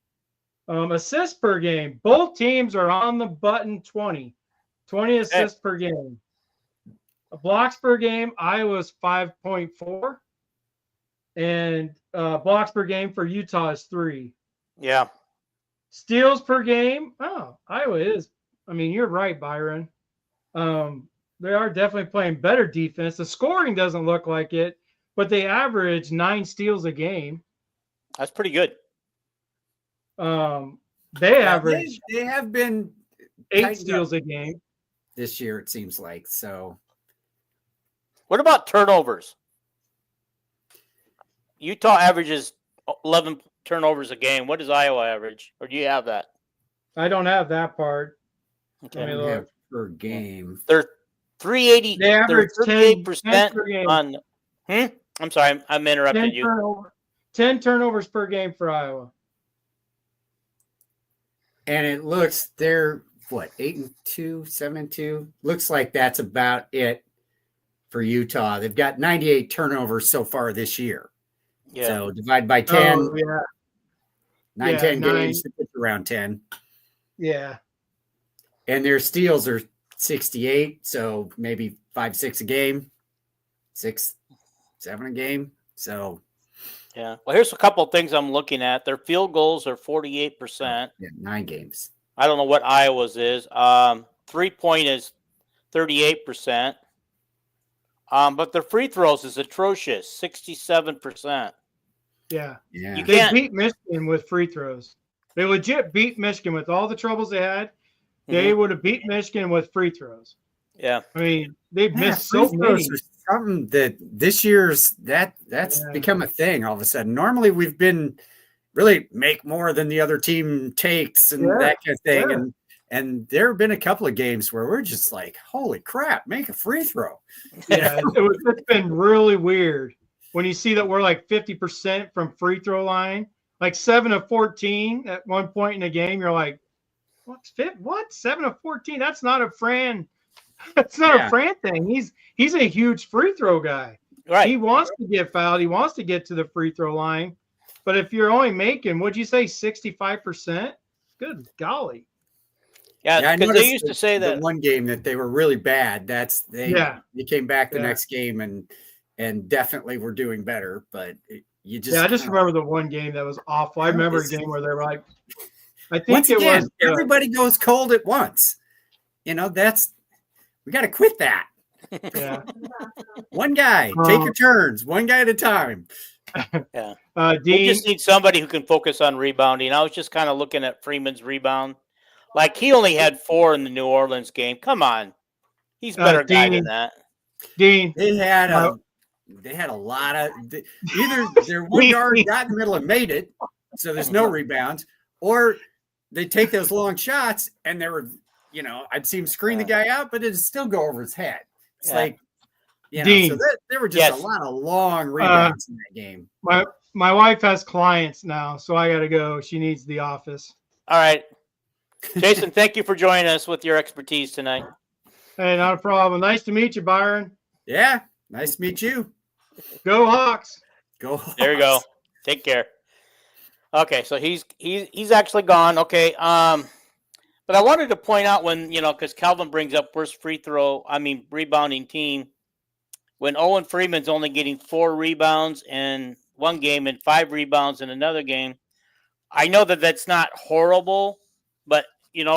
Assists per game. Both teams are on the button 20 assists per game. Blocks per game. Iowa's 5.4. And blocks per game for Utah is 3. Yeah. Steals per game. Oh, Iowa is. I mean, you're right, Byron. They are definitely playing better defense. The scoring doesn't look like it, but they average 9 steals a game. That's pretty good. They average they have been 8 steals a game this year, it seems like. So, What about turnovers? Utah averages 11 turnovers a game. What does Iowa average? Or do you have that? I don't have that part. Okay. Let me look. per game. They're 380. They average 38% per game. on. I'm sorry, I'm interrupting you. 10 turnovers per game for Iowa. And it looks they're what 8-2, 7-2. Looks like that's about it for Utah. They've got 98 turnovers so far this year. Yeah. So divide by 10. Oh, yeah. 10 games, it's around 10. Yeah. And their steals are 68, so maybe 5-6 a game, 6-7 a game. So Yeah. Well, here's a couple of things I'm looking at. Their field goals are 48%. yeah, 9 games. I don't know what Iowa's is. 3-point is 38%. But their free throws is atrocious, 67%. Yeah. Yeah. You They can't. beat Michigan with free throws. They legit beat Michigan with all the troubles they had. They would have beat Michigan with free throws. Yeah. I mean, they've Yeah, missed so free throws many. are something that this year's that's become a thing all of a sudden. Normally we've been really make more than the other team takes and that kind of thing. Yeah. And there have been a couple of games where we're just like, holy crap, make a free throw. Yeah, it's been really weird when you see that we're like 50% from free throw line, like 7 of 14 at one point in the game. You're like, what? 7 of 14? That's not a Fran. That's not a Fran thing. He's a huge free throw guy. Right. He wants to get fouled. He wants to get to the free throw line. But if you're only making, what'd you say, 65%? Good golly. Yeah, because they used to say that one game that they were really bad. They came back the next game and definitely were doing better. But you just I just remember the one game that was awful. I remember a game where they were like, I think was everybody goes cold at once. You know, we got to quit that. Yeah. One guy, take your turns, one guy at a time. Yeah. Dean, we just need somebody who can focus on rebounding. I was just kind of looking at Freeman's rebound. Like, he only had 4 in the New Orleans game. Come on. He's better guy than that. Dean. They had a lot of either their one guard got in the middle and made it, so there's no rebounds, or they take those long shots and they were, I'd see him screen the guy out, but it'd still go over his head. It's like, Dean, so there were just a lot of long rebounds in that game. My wife has clients now, so I got to go. She needs the office. All right. Jason, thank you for joining us with your expertise tonight. Hey, not a problem. Nice to meet you, Byron. Yeah, nice to meet you. Go Hawks. Go Hawks. There you go. Take care. Okay, so he's actually gone. Okay, but I wanted to point out when, because Calvin brings up worst rebounding team, when Owen Freeman's only getting 4 rebounds in one game and 5 rebounds in another game. I know that that's not horrible, but,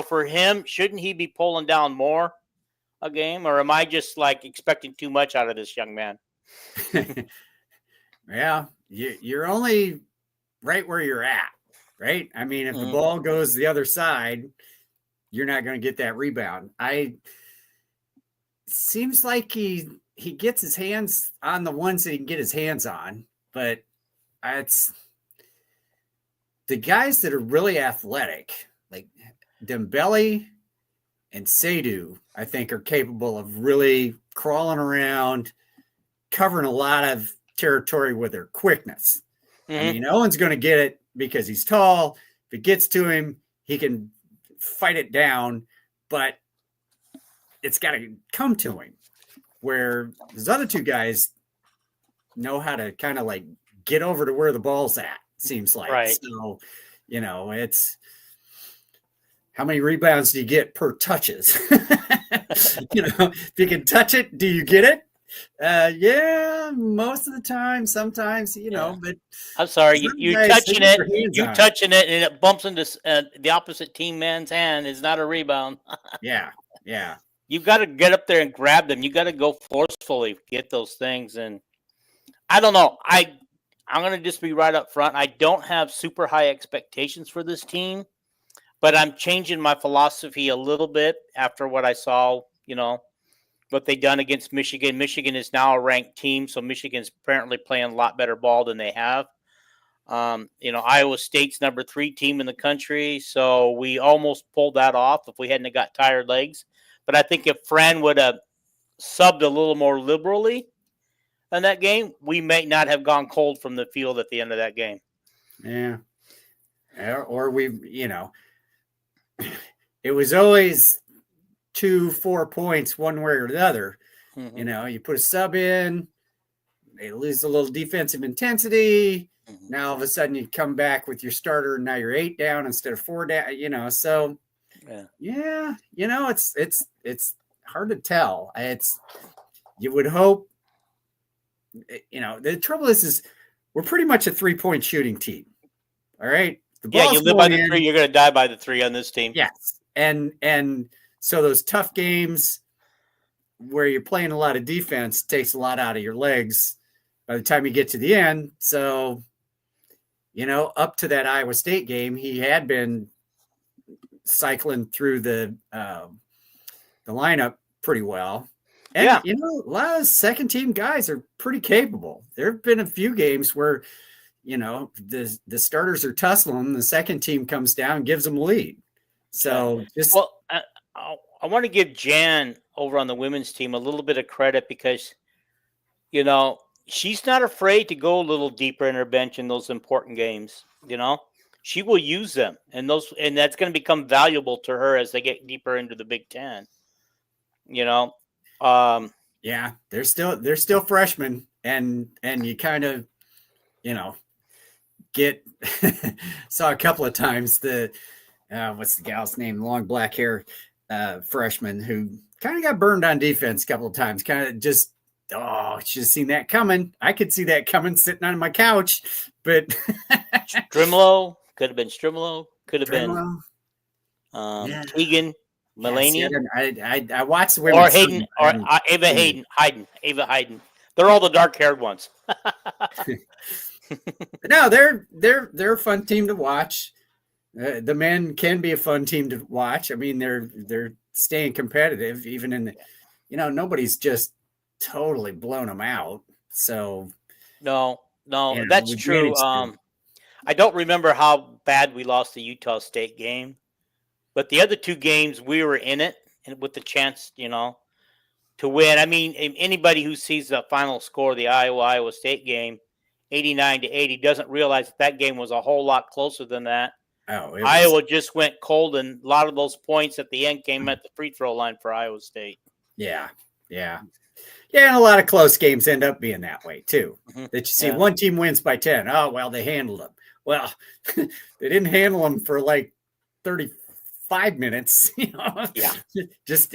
for him, shouldn't he be pulling down more? a game, or am I just like expecting too much out of this young man? Yeah, you're only right where you're at, right? I mean, if the Mhm. ball goes the other side, you're not going to get that rebound. Seems like he gets his hands on the ones that he can get his hands on, but it's the guys that are really athletic, like Dembele and Seydu, I think are capable of really crawling around, covering a lot of territory with their quickness. I mean, Owen's going to get it because he's tall. If it gets to him, he can fight it down, but it's got to come to him. Where those other two guys know how to kind of like get over to where the ball's at, seems like. Right. So, it's how many rebounds do you get per touches? If you can touch it, do you get it? Yeah, most of the time, sometimes, but I'm sorry, you touching it and it bumps into the opposite team man's hand is not a rebound. Yeah. You've got to get up there and grab them. You got to go forcefully get those things. And I don't know. I'm going to just be right up front. I don't have super high expectations for this team, but I'm changing my philosophy a little bit after what I saw, what they done against Michigan. Michigan is now a ranked team, so Michigan's apparently playing a lot better ball than they have. Iowa State's number 3 team in the country, so we almost pulled that off if we hadn't got tired legs. But I think if Fran would have subbed a little more liberally in that game, we may not have gone cold from the field at the end of that game. Yeah. Or it was always 2-4 points one way or the other. Mm-hmm. You put a sub in, they lose a little defensive intensity. Mm-hmm. Now all of a sudden you come back with your starter and now you're 8 down instead of 4 down, so yeah, it's hard to tell. You would hope, the trouble is we're pretty much a 3-point shooting team. All right. You live by the 3, you're going to die by the 3 on this team. Yes. And so those tough games where you're playing a lot of defense takes a lot out of your legs by the time you get to the end. So, up to that Iowa State game, he had been cycling through the lineup pretty well. And, a lot of second team guys are pretty capable. There have been a few games where, the starters are tussling, the second team comes down, gives them a lead. So I want to give Jan over on the women's team a little bit of credit because, she's not afraid to go a little deeper in her bench in those important games. She will use them, and that's going to become valuable to her as they get deeper into the Big Ten. Yeah, they're still freshmen, and you kind of, get saw a couple of times the what's the gal's name, long black hair freshman who kind of got burned on defense a couple of times. Kind of just should have seen that coming. I could see that coming sitting on my couch, but Strimlow could have been Strimlow, could have been Keegan, Mulaney. Yes, I watched the women or Hayden or Ava Hayden. They're all the dark-haired ones. No, they're a fun team to watch. The men can be a fun team to watch. I mean, they're staying competitive, even in the, nobody's just totally blown them out. So no, that's true. I don't remember how bad we lost the Utah State game, but the other 2 games we were in it and with the chance, to win. I mean, anybody who sees the final score of the Iowa State game, 89-80, doesn't realize that game was a whole lot closer than that. Iowa just went cold, and a lot of those points at the end came at the free throw line for Iowa State. Yeah, and a lot of close games end up being that way too. Mm-hmm. That you see one team wins by 10. Oh, well, they handled them. Well, they didn't handle them for like 35 minutes. Yeah. Just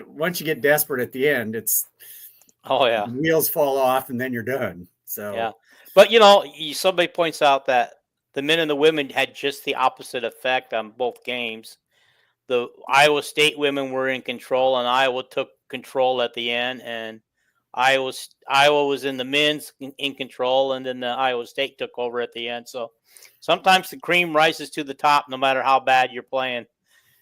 once you get desperate at the end, it's the wheels fall off and then you're done. So yeah, but somebody points out that the men and the women had just the opposite effect on both games. the Iowa State women were in control, and Iowa took control at the end, and Iowa was in the men's in control, and then the Iowa State took over at the end. So sometimes the cream rises to the top, no matter how bad you're playing.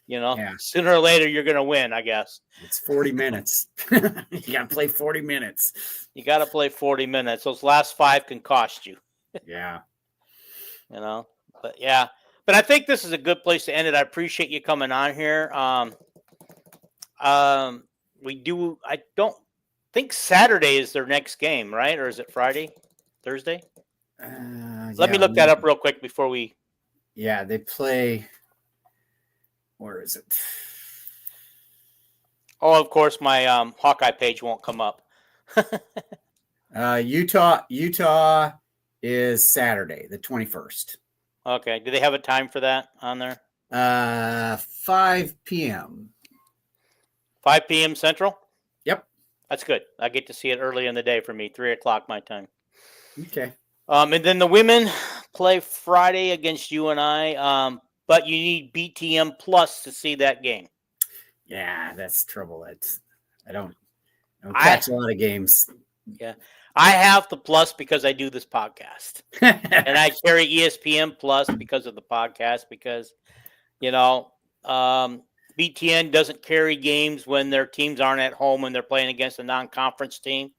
Yeah. Sooner or later you're going to win, I guess. It's 40 minutes. You got to play 40 minutes. You got to play 40 minutes. Those last 5 can cost you. Yeah. But yeah. But I think this is a good place to end it. I appreciate you coming on here. I don't think Saturday is their next game, right? Or is it Friday? Thursday? Let me look that up real quick before we. Yeah, they play. Where is it? Oh, of course, my Hawkeye page won't come up. Utah is Saturday, the 21st. Okay. Do they have a time for that on there? 5 p.m. 5 p.m. Central? Yep. That's good. I get to see it early in the day for me, 3 o'clock my time. Okay. And then the women play Friday against UNI, but you need BTM Plus to see that game. Yeah, that's trouble. I don't catch a lot of games. Yeah. I have the Plus because I do this podcast. And I carry ESPN Plus because of the podcast, because, BTN doesn't carry games when their teams aren't at home and they're playing against a non-conference team.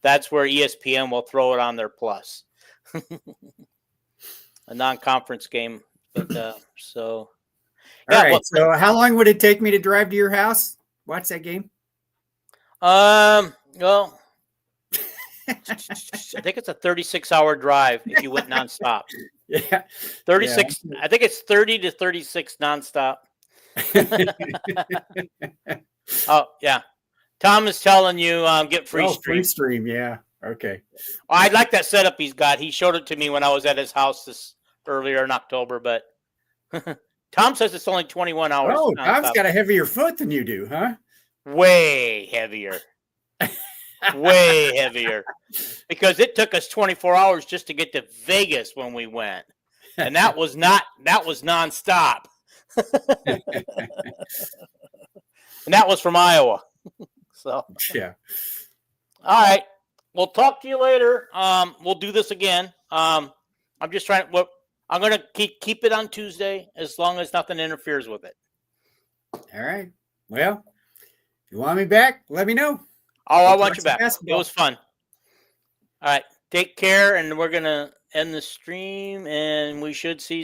That's where ESPN will throw it on their Plus. A non-conference game. But so. All right. So how long would it take me to drive to your house? Watch that game? Well, I think it's a 36-hour drive if you went nonstop. Yeah. 36. Yeah. I think it's 30 to 36 nonstop. Oh, yeah. Tom is telling you get free stream. Free stream, yeah. Okay. I like that setup he's got. He showed it to me when I was at his house earlier in October, but Tom says it's only 21 hours. Oh, Tom's got a heavier foot than you do, huh? Way heavier. Way heavier. Because it took us 24 hours just to get to Vegas when we went. And that was nonstop. And that was from Iowa. So yeah. All right. We'll talk to you later. We'll do this again. I'm just trying. I'm going to keep it on Tuesday as long as nothing interferes with it. All right. Well, if you want me back, let me know. Oh, I want you back. Basketball. It was fun. All right. Take care, and we're going to end the stream, and we should see